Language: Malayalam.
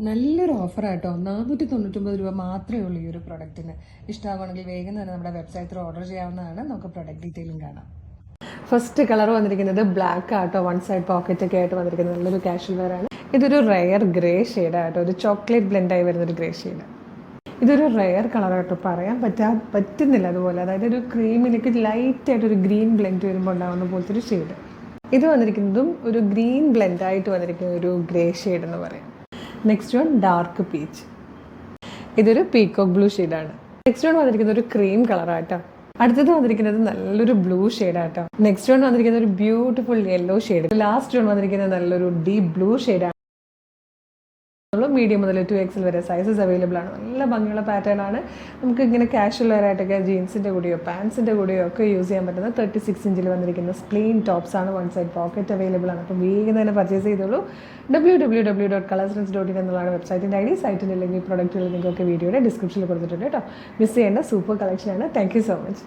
നല്ലൊരു ഓഫറാട്ടോ, 499 രൂപ മാത്രമേ ഉള്ളൂ ഈ ഒരു പ്രൊഡക്റ്റിന്. ഇഷ്ടമാവുകയാണെങ്കിൽ വേഗം തന്നെ നമ്മുടെ വെബ്സൈറ്റിൽ ഓർഡർ ചെയ്യാവുന്നതാണ്. നമുക്ക് പ്രൊഡക്റ്റ് ഡീറ്റെയിലും കാണാം. ഫസ്റ്റ് കളർ വന്നിരിക്കുന്നത് ബ്ലാക്ക് ആട്ടോ, വൺ സൈഡ് പോക്കറ്റ് ഒക്കെ ആയിട്ട് വന്നിരിക്കുന്നത് നല്ലൊരു കാഷ്വൽ വെയർ ആണ്. ഇതൊരു റെയർ ഗ്രേ ഷെയ്ഡാട്ടോ, ഒരു ചോക്ലേറ്റ് ബ്ലെൻഡായി വരുന്നൊരു ഗ്രേ ഷെയ്ഡ്. ഇതൊരു റെയർ കളറാട്ടോ, പറയാൻ പറ്റുന്നില്ല അതുപോലെ. അതായത് ഒരു ക്രീമിലേക്ക് ലൈറ്റായിട്ടൊരു ഗ്രീൻ ബ്ലെൻഡ് വരുമ്പോൾ ഉണ്ടാകുന്ന പോലത്തെ ഒരു ഷെയ്ഡ്. ഇത് വന്നിരിക്കുന്നതും ഒരു ഗ്രീൻ ബ്ലെൻഡായിട്ട് വന്നിരിക്കുന്ന ഒരു ഗ്രേ ഷെയ്ഡ് എന്ന് പറയാം. Next one dark peach. ഇതൊരു പീക്കോക്ക് ബ്ലൂ ഷെയ്ഡാണ്. നെക്സ്റ്റ് വൺ വന്നിരിക്കുന്നത് ഒരു ക്രീം കളറാട്ടോ. അടുത്തത് വന്നിരിക്കുന്നത് നല്ലൊരു ബ്ലൂ ഷെയ്ഡാട്ടോ. നെക്സ്റ്റ് വൺ വന്നിരിക്കുന്നത് ഒരു beautiful yellow shade. Last one വന്നിരിക്കുന്നത് നല്ലൊരു ഡീപ് ബ്ലൂ ഷെയ്ഡാണ്. മീഡിയം മുതൽ 2XL വരെ സൈസസ് അവൈലബിൾ ആണ്. നല്ല ഭംഗിയുള്ള പാറ്റേൺ ആണ്. നമുക്ക് ഇങ്ങനെ കാഷ്വൽ വെയർ ആയിട്ടൊക്കെ ജീൻസിൻ്റെ കൂടെയോ പാൻസിൻ്റെ കൂടെയോ ഒക്കെ യൂസ് ചെയ്യാൻ പറ്റുന്ന 36 ഇഞ്ചിൽ വന്നിരിക്കുന്ന പ്ലെയിൻ ടോപ്സ് ആണ്. വൺ സൈഡ് പോക്കറ്റ് അവൈലബിൾ ആണ്. അപ്പം വേഗം തന്നെ പർച്ചേസ് ചെയ്തോളൂ. www.coloursense.in എന്നുള്ളതാണ് വെബ്സൈറ്റിൻ്റെ ID. സൈറ്റിൻ്റെ അല്ലെങ്കിൽ പ്രൊഡക്റ്റുകൾ നിങ്ങൾക്കൊക്കെ വീഡിയോയുടെ ഡിസ്ക്രിപ്ഷനിൽ കൊടുത്തിട്ടുണ്ട് കേട്ടോ. മിസ് ചെയ്യേണ്ട സൂപ്പർ കളക്ഷനാണ്. Thank you so much.